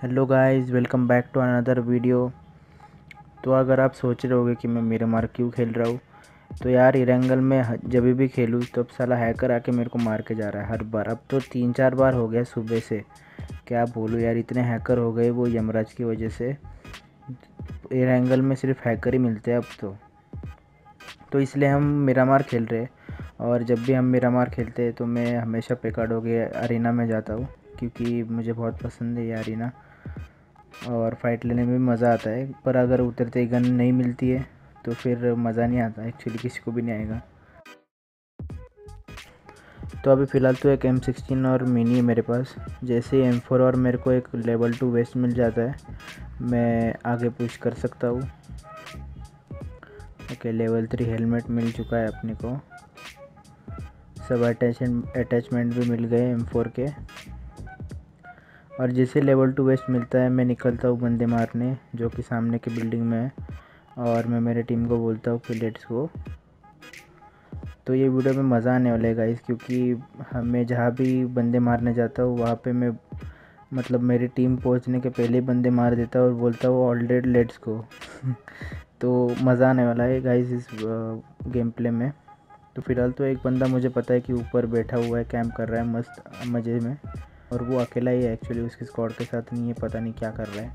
Hello guys, welcome back to another video. तो अगर आप सोच रहे होगे कि मैं मिरामार क्यों खेल रहा हूँ, तो यार इरेंगल में जब भी खेलूँ तो अब साला हैकर आके मेरे को मार के जा रहा है हर बार। अब तो 3-4 बार हो गया सुबह से। क्या बोलूँ यार, इतने हैकर हो गए वो यमराज की वजह से। इरेंगल में सिर्फ हैकर ही मिलते हैं अब तो इसलिए हम मिरामार खेल रहे हैं। और जब भी हम मिरामार खेलते हैं तो मैं हमेशा पेकाडो के अरीना में जाता हूँ, क्योंकि मुझे बहुत पसंद है ये अरीना और फाइट लेने में भी मज़ा आता है। पर अगर उतरते ही गन नहीं मिलती है तो फिर मज़ा नहीं आता, एक्चुअली किसी को भी नहीं आएगा। तो अभी फ़िलहाल तो एक M16 और मिनी है मेरे पास। जैसे ही M4 और मेरे को एक लेवल 2 वेस्ट मिल जाता है, मैं आगे पुश कर सकता हूँ। ओके, लेवल 3 हेलमेट मिल चुका है अपने को। सब अटैचमेंट भी मिल गए M4 के। और जैसे लेवल 2 वेस्ट मिलता है मैं निकलता हूँ बंदे मारने, जो कि सामने की बिल्डिंग में है। और मैं मेरे टीम को बोलता हूँ कि लेट्स गो। तो ये वीडियो में मज़ा आने वाला है गाइस, क्योंकि मैं जहाँ भी बंदे मारने जाता हूँ वहाँ पे मैं मतलब मेरी टीम पहुँचने के पहले ही बंदे मार देता हूँ और बोलता हूँ ऑल डेड लेट्स गो। तो मज़ा आने वाला है गाइस इस गेम प्ले में। तो फ़िलहाल तो एक बंदा मुझे पता है कि ऊपर बैठा हुआ है, कैंप कर रहा है मस्त मज़े में। और वो अकेला ही है एक्चुअली, उसकी स्क्वाड के साथ नहीं है, पता नहीं क्या कर रहा है।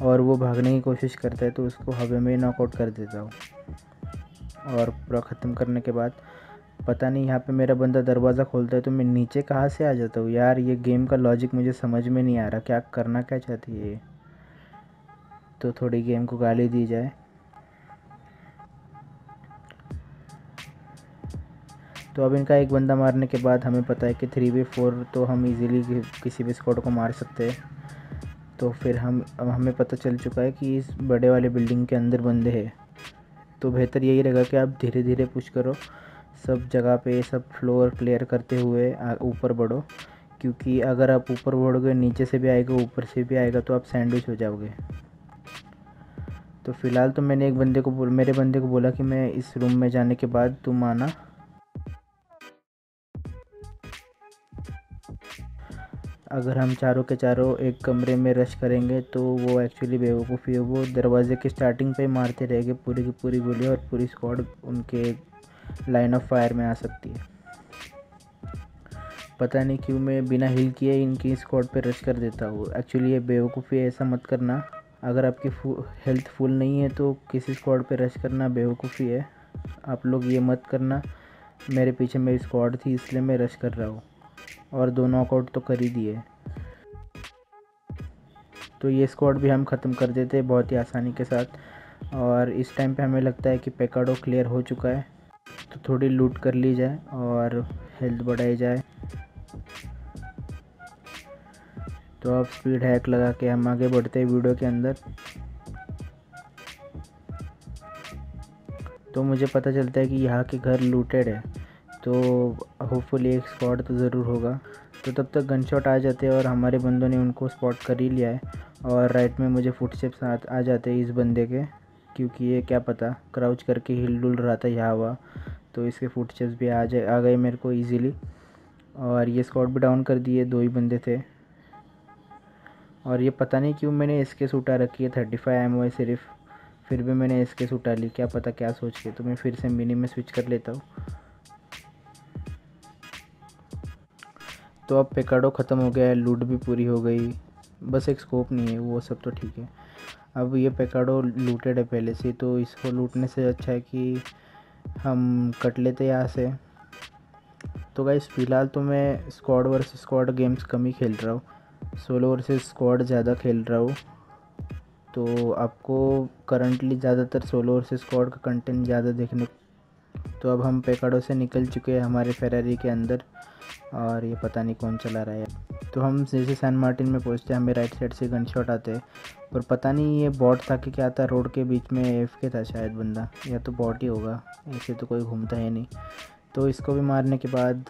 और वो भागने की कोशिश करता है तो उसको हवा में नॉकआउट कर देता हूँ। और पूरा ख़त्म करने के बाद पता नहीं यहाँ पे मेरा बंदा दरवाज़ा खोलता है तो मैं नीचे कहाँ से आ जाता हूँ। यार ये गेम का लॉजिक मुझे समझ में नहीं आ रहा, क्या करना क्या चाहती है ये। तो थोड़ी गेम को गाली दी जाए। तो अब इनका एक बंदा मारने के बाद हमें पता है कि 3v4 तो हम इजीली किसी भी स्क्वाड को मार सकते हैं। तो फिर अब हमें पता चल चुका है कि इस बड़े वाले बिल्डिंग के अंदर बंदे हैं। तो बेहतर यही रहेगा कि आप धीरे धीरे पुश करो, सब जगह पे सब फ्लोर क्लियर करते हुए ऊपर बढ़ो। क्योंकि अगर आप ऊपर बढ़ोगे नीचे से भी आएगा ऊपर से भी आएगा तो आप सैंडविच हो जाओगे। तो फ़िलहाल तो मैंने मेरे बंदे को बोला कि मैं इस रूम में जाने के बाद तुम आना। अगर हम चारों के चारों एक कमरे में रश करेंगे तो वो एक्चुअली बेवकूफ़ी है, वो दरवाजे की स्टार्टिंग पे मारते रहेंगे पूरी की पूरी गोली और पूरी स्क्वाड उनके लाइन ऑफ फायर में आ सकती है। पता नहीं क्यों मैं बिना हिल किए इनकी स्क्वाड पे रश कर देता हूँ। एक्चुअली ये बेवकूफ़ी है, ऐसा मत करना। अगर आपकी हेल्थ फुल नहीं है तो किसी स्क्वाड पे रश करना बेवकूफ़ी है, आप लोग ये मत करना। मेरे पीछे मेरी स्क्वाड थी इसलिए मैं रश कर रहा हूँ और 2 नॉकआउट तो कर ही दिए। तो ये स्क्वाड भी हम ख़त्म कर देते हैं बहुत ही आसानी के साथ। और इस टाइम पे हमें लगता है कि पेकाडो क्लियर हो चुका है, तो थोड़ी लूट कर ली जाए और हेल्थ बढ़ाई जाए। तो अब स्पीड हैक लगा के हम आगे बढ़ते हैं वीडियो के अंदर। तो मुझे पता चलता है कि यहाँ के घर लूटेड है, तो होपफुली एक स्पॉट तो ज़रूर होगा। तो तब तक गन शॉट आ जाते हैं और हमारे बंदों ने उनको स्पॉट कर ही लिया है। और राइट में मुझे फुटस्टेप्स आ जाते हैं इस बंदे के, क्योंकि ये क्या पता क्राउच करके हिल डुल रहा था यहाँ हुआ, तो इसके फुटस्टेप्स भी आ गए मेरे को ईज़िली। और ये स्क्वाड भी डाउन कर दिए, 2 ही बंदे थे। और ये पता नहीं क्यों मैंने एसकेस उठा रखी है, 35 एमओ है सिर्फ, फिर भी मैंने एसकेस उठा ली, क्या पता क्या सोच के। तो मैं फिर से मिनी में स्विच कर लेता हूँ। तो अब पेकाडो ख़त्म हो गया है, लूट भी पूरी हो गई, बस एक स्कोप नहीं है, वो सब तो ठीक है। अब ये पेकाडो लूटेड है पहले से, तो इसको लूटने से अच्छा है कि हम कट लेते यहाँ से। तो गाइस फ़िलहाल तो मैं स्क्वाड वर्सेस स्क्वाड गेम्स कम ही खेल रहा हूँ, सोलो वर्सेस स्क्वाड ज़्यादा खेल रहा हूँ। तो आपको करंटली ज़्यादातर सोलो वर्सेस स्क्वाड का कंटेंट ज़्यादा देखने। तो अब हम पेकाडो से निकल चुके हैं हमारे फेरारी के अंदर, और ये पता नहीं कौन चला रहा है। तो हम जैसे सैन मार्टिन में पहुंचते हैं, हमें राइट साइड से गन शॉट आते हैं, पर पता नहीं ये बॉट था कि क्या था। रोड के बीच में AFK था शायद बंदा, या तो बॉट ही होगा, ऐसे तो कोई घूमता है नहीं। तो इसको भी मारने के बाद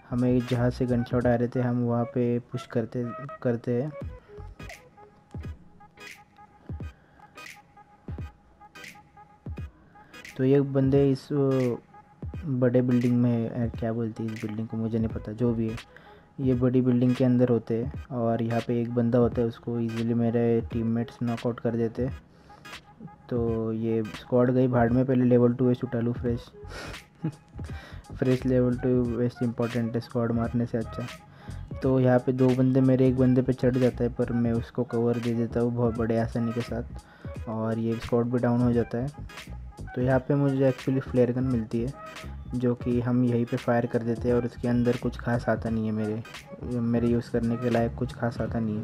हमें जहाँ से गन शॉट आ रहे थे हम वहाँ पे पुश करते करते हैं। तो तो ये बंदे इस बड़े बिल्डिंग में क्या बोलती है इस बिल्डिंग को, मुझे नहीं पता, जो भी है, ये बड़ी बिल्डिंग के अंदर होते हैं। और यहाँ पे एक बंदा होता है, उसको इजीली मेरे टीममेट्स नॉकआउट कर देते। तो ये स्क्वाड गई भाड़ में। पहले लेवल 2 वेस्ट उठा लूँ, फ्रेश लेवल 2 वेस्ट इंपॉर्टेंट है स्क्वाड मारने से अच्छा। तो यहाँ पे 2 बंदे मेरे एक बंदे पे चढ़ जाता है, पर मैं उसको कवर दे देता हूँ बहुत बड़े आसानी के साथ, और ये स्क्वाड भी डाउन हो जाता है। तो यहाँ पे मुझे एक्चुअली फ्लेयर गन मिलती है, जो कि हम यहीं पे फायर कर देते हैं, और उसके अंदर कुछ खास आता नहीं है, मेरे यूज़ करने के लायक कुछ खास आता नहीं है।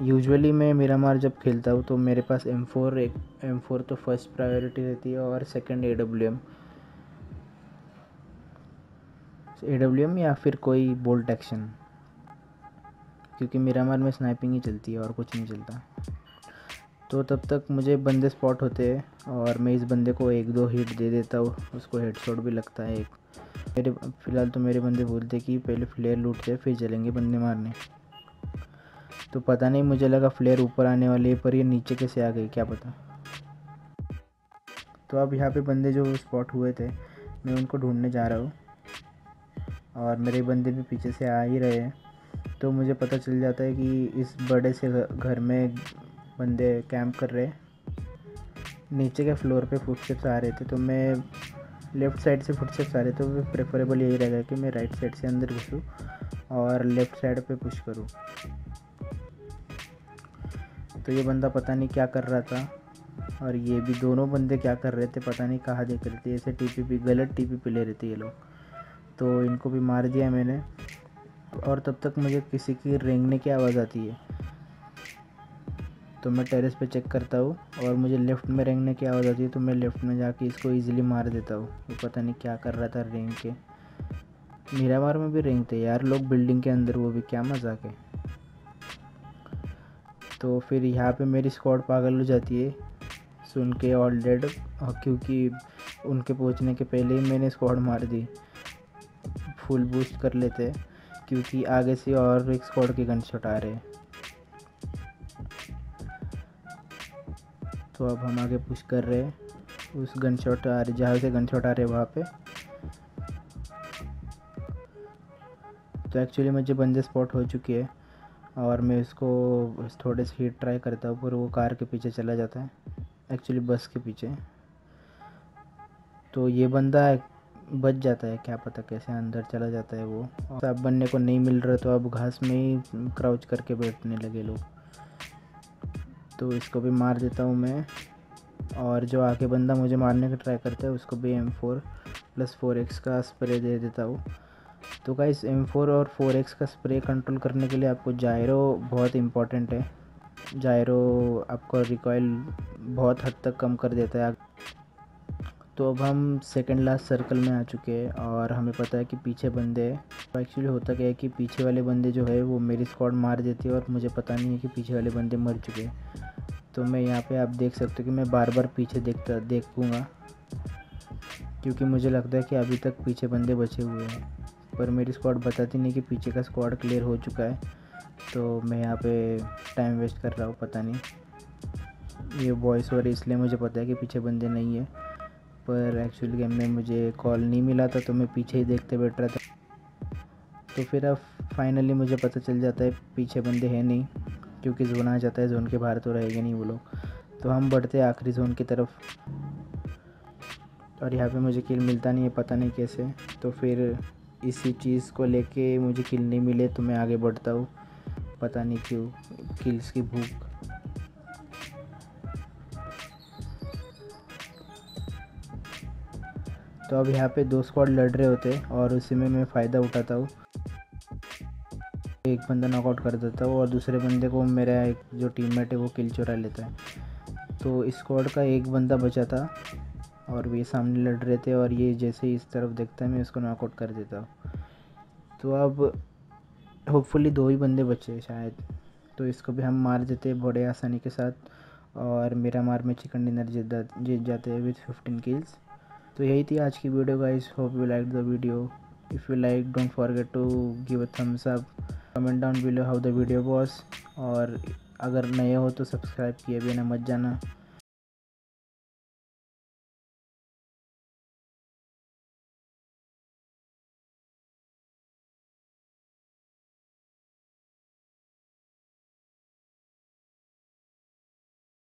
यूजुअली मैं मिरामार जब खेलता हूँ तो मेरे पास M4 तो फर्स्ट प्रायोरिटी रहती है, और सेकंड AWM या फिर कोई बोल्ट एक्शन, क्योंकि मिरामार में स्नाइपिंग ही चलती है और कुछ नहीं चलता। तो तब तक मुझे बंदे स्पॉट होते हैं, और मैं इस बंदे को 1-2 हिट दे देता हूँ, उसको हेडशॉट भी लगता है एक। फ़िलहाल तो मेरे बंदे बोलते कि पहले फ्लेयर लूटते हैं फिर चलेंगे बंदे मारने। तो पता नहीं, मुझे लगा फ्लेयर ऊपर आने वाली है, पर ये नीचे कैसे आ गई क्या पता। तो अब यहाँ पे बंदे जो स्पॉट हुए थे, मैं उनको ढूंढने जा रहा हूँ, और मेरे बंदे भी पीछे से आ ही रहे हैं। तो मुझे पता चल जाता है कि इस बड़े से घर में बंदे कैंप कर रहे हैं। नीचे के फ्लोर पे फुटस्टेप्स आ रहे थे, तो मैं लेफ़्ट साइड से फुटस्टेप्स आ रहे थे, तो प्रेफरेबल यही रहेगा कि मैं राइट साइड से अंदर घुसूँ और लेफ़्ट साइड पे पुश करूँ। तो ये बंदा पता नहीं क्या कर रहा था, और ये भी दोनों बंदे क्या कर रहे थे पता नहीं, कहाँ देख रहे थे, ऐसे गलत TPP ले रहे थे ये लोग। तो इनको भी मार दिया मैंने, और तब तक मुझे किसी की रेंगने की आवाज़ आती है। तो मैं टेरेस पे चेक करता हूँ, और मुझे लेफ़्ट में रेंगने की आवाज़ आती है, तो मैं लेफ़्ट में जाके इसको ईज़िली मार देता हूँ। वो पता नहीं क्या कर रहा था रेंग के। मीरामार में भी रेंगते यार लोग बिल्डिंग के अंदर, वो भी क्या मजाक है। तो फिर यहाँ पे मेरी स्क्वाड पागल हो जाती है सुन के ऑल डेड, क्योंकि उनके पहुँचने के पहले ही मैंने स्क्वाड मार दी। फुल बूस्ट कर लेते, क्योंकि आगे से और एक स्क्वाड के गन शॉट आ रहे हैं। तो अब हम आगे पुश कर रहे हैं, उस गन शॉट आ रहे जहाँ से गन शॉट आ रहे वहाँ पे। तो एक्चुअली मुझे बंदे स्पॉट हो चुके हैं, और मैं इसको थोड़े से हिट ट्राई करता हूँ, पर वो कार के पीछे चला जाता है, एक्चुअली बस के पीछे। तो ये बंदा बच जाता है, क्या पता कैसे अंदर चला जाता है वो। अब बनने को नहीं मिल रहा, तो अब घास में ही क्राउच करके बैठने लगे लोग। तो इसको भी मार देता हूँ मैं, और जो आगे बंदा मुझे मारने का ट्राई करता है उसको भी M4+4x का स्प्रे दे देता हूँ। तो गाइस M4 और 4x का स्प्रे कंट्रोल करने के लिए आपको जायरो बहुत इम्पॉर्टेंट है। जायरो आपको रिकॉइल बहुत हद तक कम कर देता है। तो अब हम सेकंड लास्ट सर्कल में आ चुके हैं, और हमें पता है कि पीछे बंदे हैं। तो एक्चुअली होता क्या है कि पीछे वाले बंदे जो है वो मेरी स्क्वाड मार देती है, और मुझे पता नहीं है कि पीछे वाले बंदे मर चुके हैं। तो मैं यहाँ पे आप देख सकते हो कि मैं बार बार पीछे देखूँगा, क्योंकि मुझे लगता है कि अभी तक पीछे बंदे बचे हुए हैं, पर मेरी स्क्वाड बताती नहीं कि पीछे का स्क्वाड क्लियर हो चुका है। तो मैं यहाँ पे टाइम वेस्ट कर रहा हूँ, पता नहीं। ये वॉइस ओवर इसलिए मुझे पता है कि पीछे बंदे नहीं है, पर एक्चुअली गेम में मुझे कॉल नहीं मिला था, तो मैं पीछे ही देखते बैठ रहा था। तो फिर अब फाइनली मुझे पता चल जाता है पीछे बंदे हैं नहीं, क्योंकि जोन आ जाता है, जोन के बाहर तो रहेंगे नहीं वो लोग। तो हम बढ़ते हैं आखिरी जोन की तरफ, और यहाँ पे मुझे किल मिलता नहीं है, पता नहीं कैसे। तो फिर इसी चीज़ को लेके मुझे किल नहीं मिले, तो मैं आगे बढ़ता हूँ, पता नहीं क्यों, किल्स की भूख। तो अब यहाँ पे 2 स्क्वाड लड़ रहे होते हैं, और उसी में मैं फ़ायदा उठाता हूँ, एक बंदा नॉकआउट कर देता हूँ, और दूसरे बंदे को मेरा एक जो टीममेट है वो किल चुरा लेता है। तो इस स्क्वाड का एक बंदा बचा था, और ये सामने लड़ रहे थे, और ये जैसे ही इस तरफ देखता है मैं उसको नॉकआउट कर देता हूँ। तो अब होपफुली 2 ही बंदे बचे शायद, तो इसको भी हम मार देते बड़े आसानी के साथ, और मेरा मार में चिकन डिनर जीत जाते हैं विथ 15 किल्स। तो यही थी आज की video guys, hope you like the video. If you like don't forget to give a thumbs up, comment down below how the video was, और अगर नए हो तो सब्सक्राइब किए बिना मत जाना।